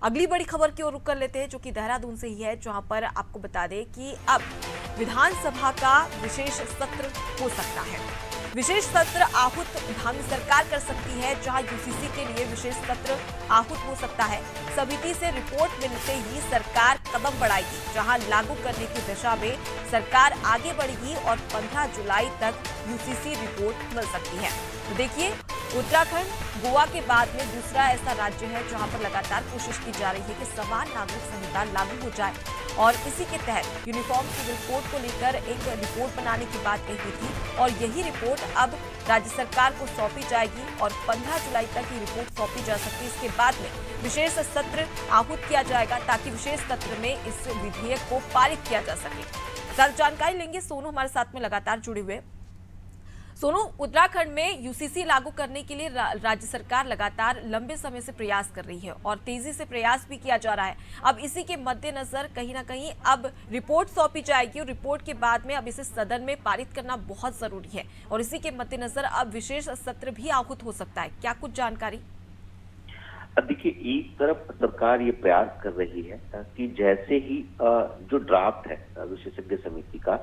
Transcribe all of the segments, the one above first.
अगली बड़ी खबर की ओर रुख कर लेते हैं, जो कि देहरादून से ही है, जहां पर आपको बता दें कि अब विधानसभा का विशेष सत्र हो सकता है। विशेष सत्र आहूत धामी सरकार कर सकती है, जहां यूसीसी के लिए विशेष सत्र आहूत हो सकता है। समिति से रिपोर्ट मिलते ही सरकार कदम बढ़ाएगी, जहां लागू करने की दिशा में सरकार आगे बढ़ेगी और 15 जुलाई तक यूसीसी रिपोर्ट मिल सकती है। तो देखिए, उत्तराखंड गोवा के बाद में दूसरा ऐसा राज्य है जहां पर लगातार कोशिश की जा रही है कि समान नागरिक संहिता लागू हो जाए, और इसी के तहत यूनिफॉर्म सिविल कोड को लेकर एक रिपोर्ट बनाने की बात कही थी, और यही रिपोर्ट अब राज्य सरकार को सौंपी जाएगी और 15 जुलाई तक ये रिपोर्ट सौंपी जा सकती है। इसके बाद में विशेष सत्र आहूत किया जाएगा, ताकि विशेष सत्र में इस विधेयक को पारित किया जा सके। सर, जानकारी लेंगे, सोनू हमारे साथ में लगातार जुड़े हुए। सोनू, उत्तराखंड में यूसीसी लागू करने के लिए राज्य सरकार लगातार लंबे समय से प्रयास कर रही है और तेजी से प्रयास भी किया जा रहा है। अब इसी के मद्देनजर कहीं ना कहीं अब रिपोर्ट सौंपी जाएगी और रिपोर्ट के बाद में अब इसे सदन में पारित करना बहुत जरूरी है, और इसी के मद्देनजर अब विशेष सत्र भी आहूत हो सकता है। क्या कुछ जानकारी? देखिए, एक तरफ सरकार ये प्रयास कर रही है कि जैसे ही जो ड्राफ्ट है विशेषज्ञ समिति का,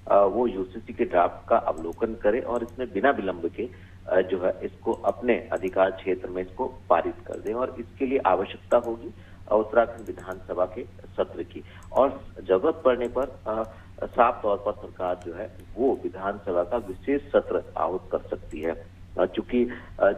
वो यूसीसी के ड्राफ्ट का अवलोकन करे और इसमें बिना विलंब के जो है इसको अपने अधिकार क्षेत्र में इसको पारित कर दे। और इसके लिए आवश्यकता होगी उत्तराखंड विधानसभा के सत्र की, और जरूरत पड़ने पर साफ तौर पर सरकार जो है वो विधानसभा का विशेष सत्र आहूत कर सकती है। चूंकि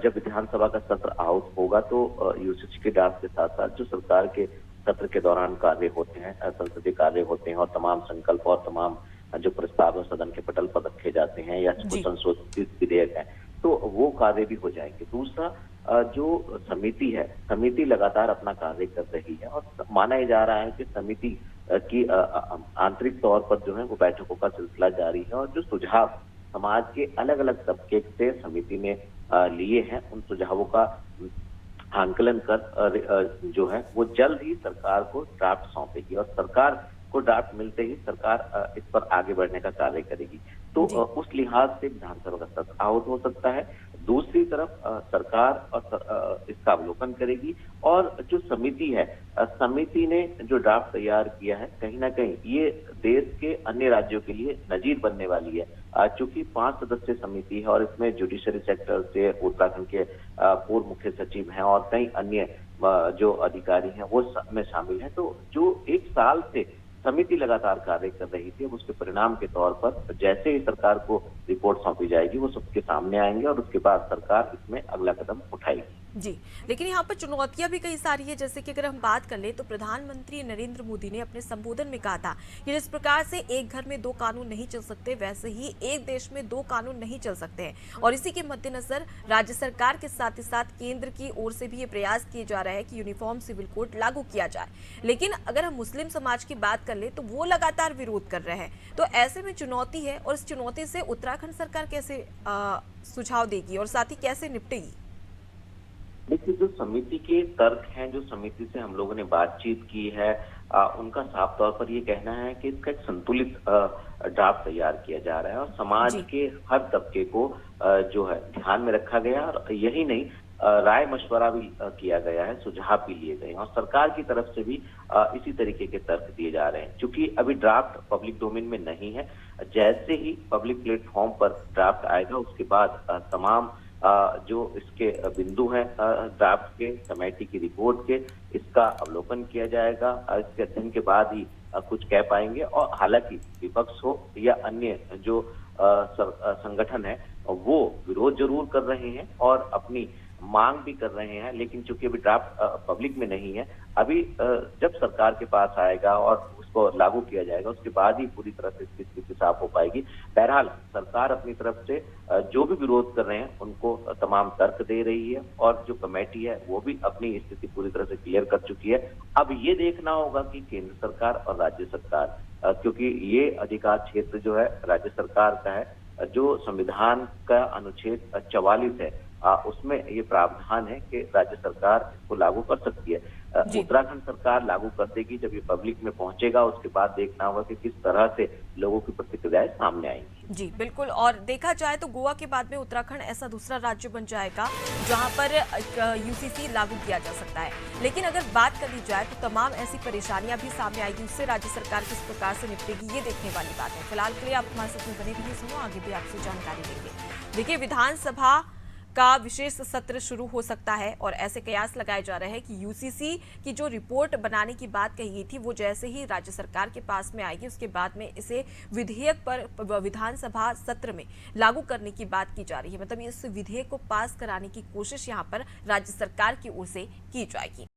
जब विधानसभा का सत्र आहूत होगा तो यूसीसी के ड्राफ्ट के साथ साथ जो सरकार के सत्र के दौरान कार्य होते हैं, संसदीय कार्य होते हैं, और तमाम संकल्प और तमाम जो प्रस्ताव सदन के पटल पर रखे जाते हैं या कुछ संशोधित विधेयक है, तो वो कार्य भी हो जाएंगे। दूसरा, जो समिति है, समिति लगातार अपना कार्य कर रही है, और माना जा रहा है कि समिति की आंतरिक तौर पर जो है वो बैठकों का सिलसिला जारी है, और जो सुझाव समाज के अलग अलग तबके से समिति ने लिए हैं, उन सुझावों का आंकलन कर जो है वो जल्द ही सरकार को ड्राफ्ट सौंपेगी, और सरकार को ड्राफ्ट मिलते ही सरकार इस पर आगे बढ़ने का कार्य करेगी। तो उस लिहाज से विधानसभा का सत्र आहूत हो सकता है। दूसरी तरफ सरकार और इसका अवलोकन करेगी, और जो समिति है, समिति ने जो ड्राफ्ट तैयार किया है, कहीं ना कहीं ये देश के अन्य राज्यों के लिए नजीर बनने वाली है। चूंकि 5 सदस्यीय समिति है और इसमें जुडिशरी सेक्टर से उत्तराखंड के पूर्व मुख्य सचिव हैं और कई अन्य जो अधिकारी हैं वो में शामिल हैं। तो जो 1 साल से समिति लगातार कार्य कर रही थी, अब उसके परिणाम के तौर पर जैसे ही सरकार को रिपोर्ट सौंपी जाएगी वो सबके सामने आएंगे, और उसके बाद सरकार इसमें अगला कदम उठाएगी। जी, लेकिन यहाँ पर चुनौतियां भी कई सारी है। जैसे कि अगर हम बात कर ले तो प्रधानमंत्री नरेंद्र मोदी ने अपने संबोधन में कहा था कि जिस प्रकार से एक घर में 2 कानून नहीं चल सकते, वैसे ही एक देश में 2 कानून नहीं चल सकते हैं, और इसी के मद्देनजर राज्य सरकार के साथ ही साथ केंद्र की ओर से भी ये प्रयास किए जा रहा है कि यूनिफॉर्म सिविल कोड लागू किया जाए। लेकिन अगर हम मुस्लिम समाज की बात कर ले तो वो लगातार विरोध कर रहे हैं। तो ऐसे में चुनौती है, और इस चुनौती से उत्तराखंड सरकार कैसे सुझाव देगी और साथ ही कैसे निपटेगी? देखिए, जो समिति के तर्क हैं, जो समिति से हम लोगों ने बातचीत की है, उनका साफ तौर पर ये कहना है कि इसका एक संतुलित ड्राफ्ट तैयार किया जा रहा है, और समाज के हर तबके को जो है ध्यान में रखा गया, और यही नहीं, राय मशवरा भी किया गया है, सुझाव भी लिए गए हैं, और सरकार की तरफ से भी इसी तरीके के तर्क दिए जा रहे हैं। क्योंकि अभी ड्राफ्ट पब्लिक डोमेन में नहीं है, जैसे ही पब्लिक प्लेटफॉर्म पर ड्राफ्ट आएगा उसके बाद तमाम जो इसके बिंदु हैं ड्राफ्ट के, कमेटी की रिपोर्ट के, इसका अवलोकन किया जाएगा। इसके अध्ययन के बाद ही कुछ कह पाएंगे। और हालांकि विपक्ष हो या अन्य जो संगठन है वो विरोध जरूर कर रहे हैं और अपनी मांग भी कर रहे हैं, लेकिन चूंकि अभी ड्राफ्ट पब्लिक में नहीं है, अभी जब सरकार के पास आएगा और उसको लागू किया जाएगा उसके बाद ही पूरी तरह से इसकी स्थिति साफ हो पाएगी। बहरहाल सरकार अपनी तरफ से जो भी विरोध कर रहे हैं उनको तमाम तर्क दे रही है, और जो कमेटी है वो भी अपनी स्थिति पूरी तरह से क्लियर कर चुकी है। अब ये देखना होगा कि केंद्र सरकार और राज्य सरकार, क्योंकि ये अधिकार क्षेत्र जो है राज्य सरकार का है, जो संविधान का अनुच्छेद 44 है उसमें ये प्रावधान है कि राज्य सरकार इसको लागू कर सकती है। जी उत्तराखंड सरकार लागू कर देगी। जब ये पब्लिक में पहुंचेगा उसके बाद देखना होगा कि किस तरह से लोगों की प्रतिक्रियाएं सामने आएंगी। जी बिल्कुल। और देखा जाए तो गोवा के बाद में उत्तराखंड ऐसा दूसरा राज्य बन जाएगा जहां पर यूसीसी लागू किया जा सकता है। लेकिन अगर बात कर ली जाए तो तमाम ऐसी परेशानियां भी सामने आएगी, उससे राज्य सरकार किस प्रकार से निपटेगी ये देखने वाली बात है। फिलहाल के लिए आप हमारे साथ में बने रहिए, सुनो आगे भी आपसे जानकारी देंगे। देखिए, विधानसभा का विशेष सत्र शुरू हो सकता है और ऐसे कयास लगाए जा रहे हैं कि यूसीसी की जो रिपोर्ट बनाने की बात कही गई थी वो जैसे ही राज्य सरकार के पास में आएगी उसके बाद में इसे विधेयक पर विधानसभा सत्र में लागू करने की बात की जा रही है। मतलब इस विधेयक को पास कराने की कोशिश यहां पर राज्य सरकार की ओर से की जाएगी।